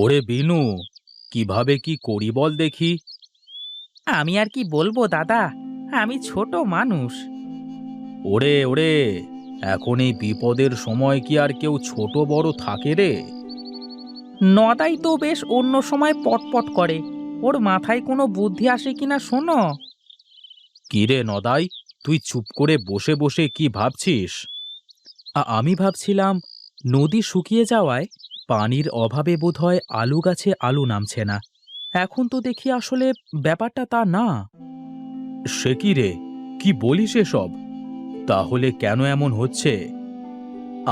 ওরে বিনু, কিভাবে কি করি বল দেখি। আমি আর কি বলবো দাদা, আমি ছোট মানুষ। ওরে ওরে, এখন এই বিপদের সময় কি আর কেউ ছোট বড় থাকে রে? নদাই তো বেশ অন্য সময় পটপট করে, ওর মাথায় কোনো বুদ্ধি আসে কিনা শোনো। কি রে নদাই, তুই চুপ করে বসে বসে কি ভাবছিস? আমি ভাবছিলাম, নদী শুকিয়ে যাওয়ায় পানির অভাবে বোধহয় আলু গাছে আলু নামছে না। এখন তো দেখি আসলে ব্যাপারটা তা না। সে কি রে, কি বলিস এসব? তাহলে কেন এমন হচ্ছে?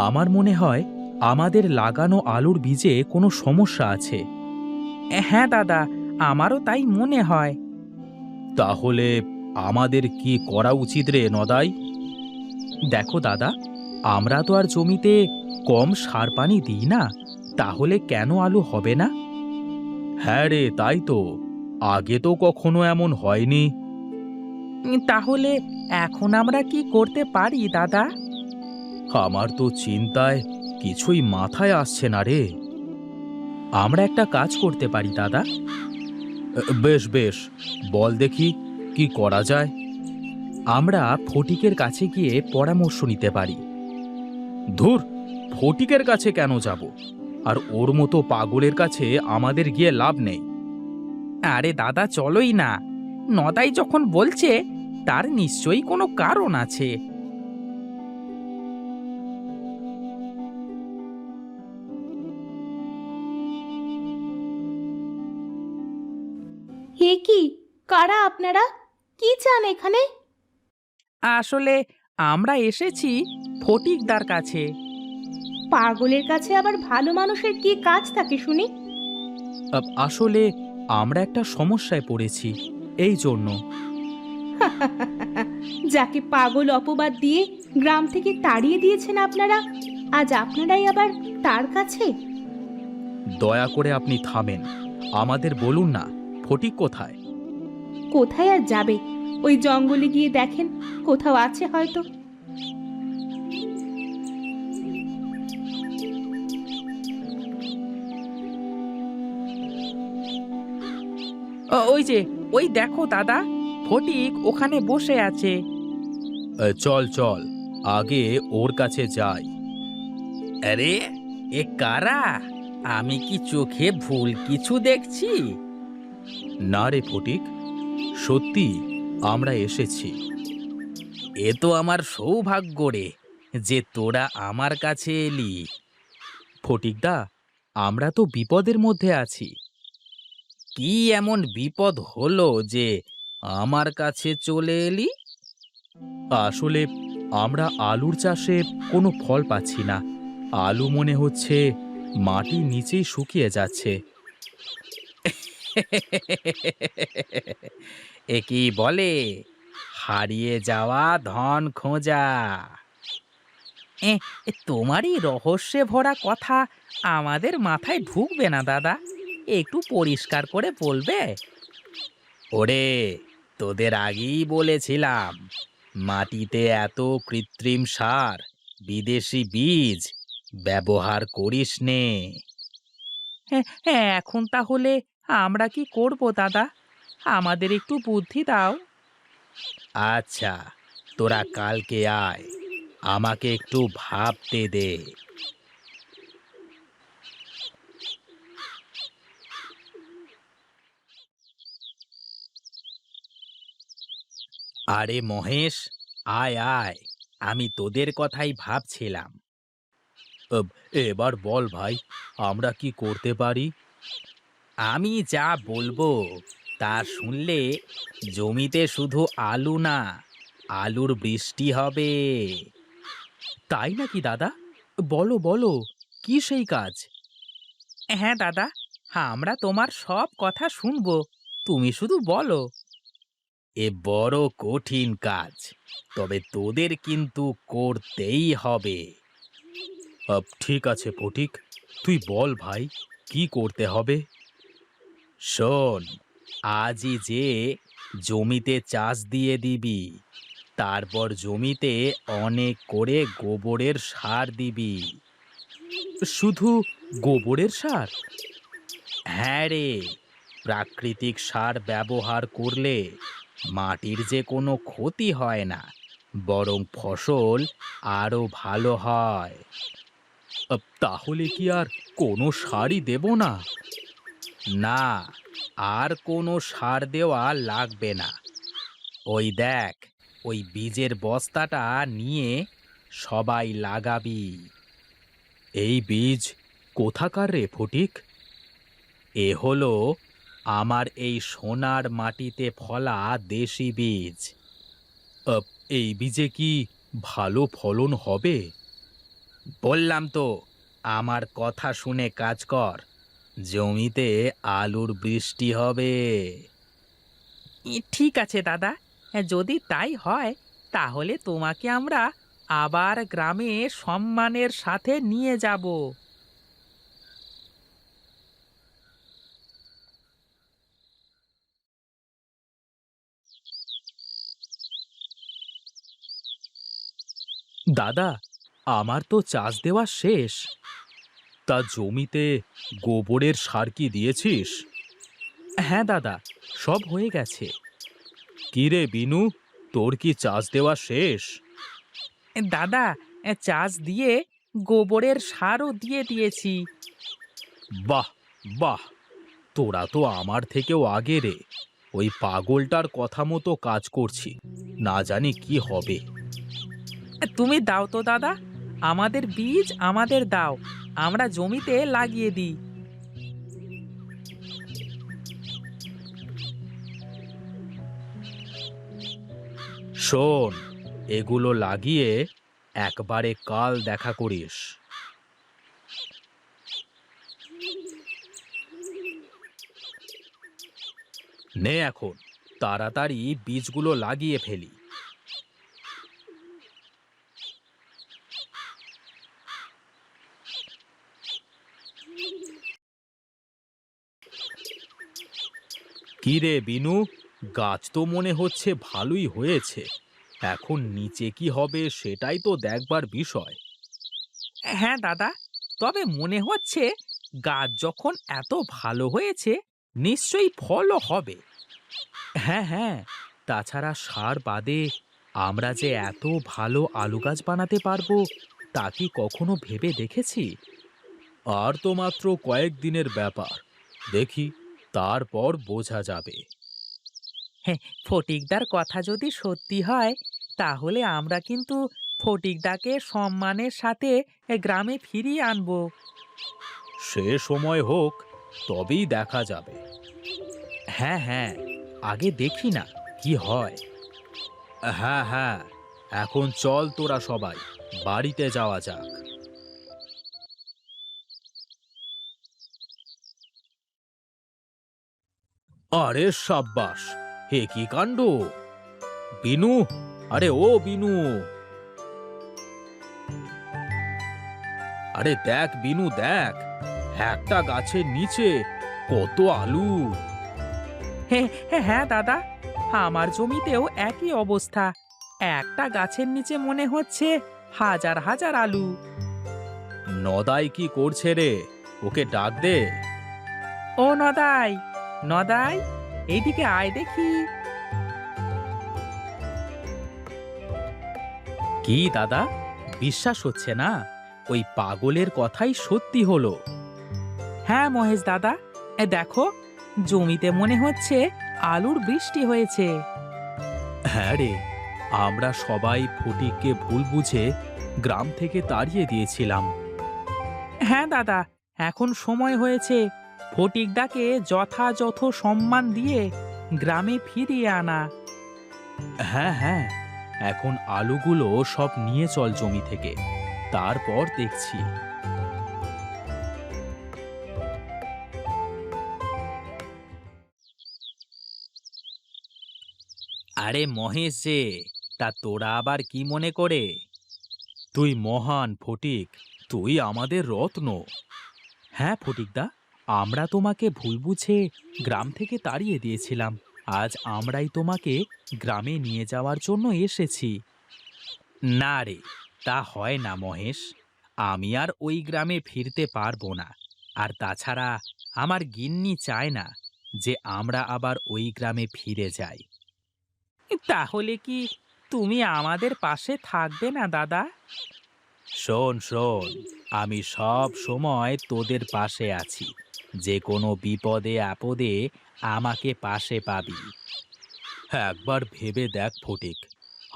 আমার মনে হয় আমাদের লাগানো আলুর বীজে কোনো সমস্যা আছে। হ্যাঁ দাদা, আমারও তাই মনে হয়। তাহলে আমাদের কি করা উচিত রে নদাই? দেখো দাদা, আমরা তো আর জমিতে কম সার পানি দিই না, তাহলে কেন আলু হবে না? হ্যাঁ রে, তাই তো। আগে তো কখনো এমন হয়নি। তাহলে এখন আমরা কি করতে পারি দাদা? আমার তো চিন্তায় কিছুই মাথায় আসছে না রে। আমরা একটা কাজ করতে পারি দাদা। বেশ বেশ, বল দেখি কি করা যায়। আমরা ফটিকের কাছে গিয়ে পরামর্শ নিতে পারি। ধুর, ফটিকের কাছে কেন যাব? আর ওর মতো পাগলের কাছে আমাদের গিয়ে লাভ নেই। আরে দাদা চলোই না, নদাই যখন বলছে তার নিশ্চয়ই কোনো কারণ আছে। হে কি, কারা আপনারা? কি চান এখানে? আসলে আমরা এসেছি ফটিকদার কাছে। পাগলের কাছে আবার ভালো মানুষের কি কাজ থাকে শুনি? আসলে আমরা একটা সমস্যায় পড়েছি, এই জন্য। যাকে পাগল অপবাদ দিয়ে গ্রাম থেকে তাড়িয়ে দিয়েছেন আপনারা, আজ আপনারাই আবার তার কাছে? দয়া করে আপনি থামেন, আমাদের বলুন না, ফটিক কোথায়? কোথায় আর যাবে? ওই জঙ্গলে গিয়ে দেখেন, কোথাও আছে হয়তো। ওই যে, ওই দেখো দাদা, ফটিক ওখানে বসে আছে। চল চল, আগে ওর কাছে যাই। আরে, এ কারা? আমি কি চোখে ভুল কিছু দেখছি? না রে ফটিক, সত্যি আমরা এসেছি। এ তো আমার সৌভাগ্য রে, যে তোরা আমার কাছে এলি। ফটিকদা, আমরা তো বিপদের মধ্যে আছি। কি এমন বিপদ হলো যে আমার কাছে চলে এলি? আসলে আমরা আলুর চাষে কোনো ফল পাচ্ছি না। আলু মনে হচ্ছে মাটির নিচেই শুকিয়ে যাচ্ছে। এ কি বলে, হারিয়ে যাওয়া ধন খোঁজা? এ এ তোমারই রহস্যে ভরা কথা আমাদের মাথায় ঢুকবে না দাদা, একটু পরিষ্কার করে বলবে? ওরে, তোদের আগেই বলেছিলাম, মাটিতে এত কৃত্রিম সার, বিদেশি বীজ ব্যবহার করিস নে। হ্যাঁ হ্যাঁ, এখন তাহলে আমরা কি করব দাদা? আমাদের একটু বুদ্ধি দাও। আচ্ছা, তোরা কালকে আয়, আমাকে একটু ভাবতে দে। আরে মহেশ, আয় আয়, আমি তোদের কথাই ভাবছিলাম। আব, এবার বল ভাই, আমরা কি করতে পারি? আমি যা বলবো তা শুনলে জমিতে শুধু আলু না, আলুর বৃষ্টি হবে। তাই নাকি দাদা? বলো বলো, কি সেই কাজ? হ্যাঁ দাদা, আমরা তোমার সব কথা শুনবো, তুমি শুধু বলো। এ বড় কঠিন কাজ, তবে তোদের কিন্তু করতেই হবে। ঠিক আছে ফটিক, তুই বল ভাই, কি করতে হবে? শোন, আজই যে জমিতে চাষ দিয়ে দিবি, তারপর জমিতে অনেক করে গোবরের সার দিবি। শুধু গোবরের সার? হ্যাঁ রে, প্রাকৃতিক সার ব্যবহার করলে মাটির যে কোনো ক্ষতি হয় না, বরং ফসল আরো ভালো হয়। তাহলে কি আর কোনো সারই দেব না? না, আর কোনো সার দেওয়া লাগবে না। ওই দেখ, ওই বীজের বস্তাটা নিয়ে সবাই লাগাবি। এই বীজ কোথাকার রে ফটিক? এ হলো আমার এই সোনার মাটিতে ফলা দেশি বীজ। আহ, এই বীজে কি ভালো ফলন হবে? বললাম তো, আমার কথা শুনে কাজ কর। জমিতে আলুর বৃষ্টি হবে। ঠিক আছে দাদা, যদি তাই হয় তাহলে তোমাকে আমরা আবার গ্রামে সম্মানের সাথে নিয়ে যাব। দাদা, আমার তো চাষ দেওয়া শেষ। তা জমিতে গোবরের সার কি দিয়েছিস? হ্যাঁ দাদা, সব হয়ে গেছে। কি রে বিনু, তোর কি চাষ দেওয়া শেষ? দাদা, চাষ দিয়ে গোবরের সারও দিয়ে দিয়েছি। বাহ, বাহ, তোরা তো আমার থেকেও আগে রে। ওই পাগলটার কথা মতো কাজ করছি, না জানি কি হবে। তুমি দাও তো দাদা, আমাদের বীজ আমাদের দাও, আমরা জমিতে লাগিয়ে দিই। শোন, এগুলো লাগিয়ে একবারে কাল দেখা করিস। নে এখন তাড়াতাড়ি বীজগুলো লাগিয়ে ফেলি। কি রে বিনু, গাছ তো মনে হচ্ছে ভালোই হয়েছে। এখন নিচে কি হবে সেটাই তো দেখবার বিষয়। হ্যাঁ দাদা, তবে মনে হচ্ছে গাছ যখন এত ভালো হয়েছে, নিশ্চয়ই ফলও হবে। হ্যাঁ, হ্যাঁ, তাছাড়া সার বাদে আমরা যে এত ভালো আলু গাছ বানাতে পারবো তা কি কখনো ভেবে দেখেছি? আর তো মাত্র কয়েকদিনের ব্যাপার, দেখি, তারপর বোঝা যাবে। হ্যাঁ, ফটিকদার কথা যদি সত্যি হয় তাহলে আমরা কিন্তু ফটিকদাকে সম্মানের সাথে গ্রামে ফিরিয়ে আনবো। সে সময় হোক, তবেই দেখা যাবে। হ্যাঁ হ্যাঁ, আগে দেখি না কি হয়। হ্যাঁ, হ্যাঁ, এখন চল তোরা সবাই বাড়িতে যাওয়া যাক। আরে সাব্বাস, হে কি কাণ্ড! বিনু, আরে ও বিনু, আরে দেখ বিনু দেখ, একটা গাছের নিচে কত আলু! হ্যাঁ হ্যাঁ হ্যাঁ দাদা, আমার জমিতেও একই অবস্থা। একটা গাছের নিচে মনে হচ্ছে হাজার হাজার আলু। নদাই কি করছে রে? ওকে ডাক দে। ও নদাই, নদাই, এইদিকে আয় দেখি। কি দাদা, বিশ্বাস হচ্ছে না? ওই পাগলের কথাই সত্যি হলো। হ্যাঁ মহেশ দাদা, দেখো, জমিতে মনে হচ্ছে আলুর বৃষ্টি হয়েছে। হ্যাঁ রে, আমরা সবাই ফটিককে ভুল বুঝে গ্রাম থেকে তাড়িয়ে দিয়েছিলাম। হ্যাঁ দাদা, এখন সময় হয়েছে ফটিকদাকে যথাযথ সম্মান দিয়ে গ্রামে ফিরিয়ে আনা। হ্যাঁ, হ্যাঁ, এখন আলুগুলো সব নিয়ে চল জমি থেকে, তারপর দেখছি। আরে মহেশ যে, তা তোরা আবার কি মনে করে? তুই মহান ফটিক, তুই আমাদের রত্ন। হ্যাঁ ফটিকদা, আমরা তোমাকে ভুল বুঝে গ্রাম থেকে তাড়িয়ে দিয়েছিলাম। আজ আমরাই তোমাকে গ্রামে নিয়ে যাওয়ার জন্য এসেছি। না রে, তা হয় না মহেশ। আমি আর ওই গ্রামে ফিরতে পারবো না। আর তাছাড়া আমার গিন্নি চায় না যে আমরা আবার ওই গ্রামে ফিরে যাই। তাহলে কি তুমি আমাদের পাশে থাকবে না দাদা? শোন শোন, আমি সব সময় তোদের পাশে আছি। যে কোনো বিপদে আপদে আমাকে পাশে পাবি। একবার ভেবে দেখ ফটিক,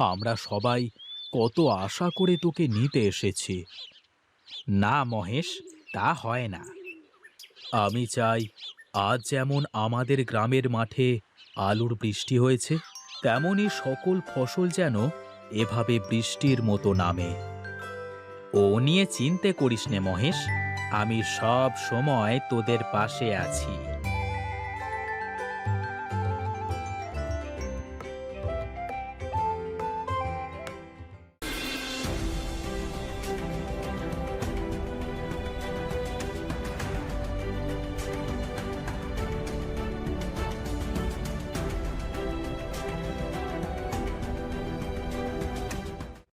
আমরা সবাই কত আশা করে তোকে নিতে এসেছি। না মহেশ, তা হয় না। আমি চাই আজ যেমন আমাদের গ্রামের মাঠে আলুর বৃষ্টি হয়েছে, তেমনি সকল ফসল যেন এভাবে বৃষ্টির মতো নামে। ও নিয়ে চিন্তে করিস নে মহেশ, আমি সব সময় তোদের পাশে আছি।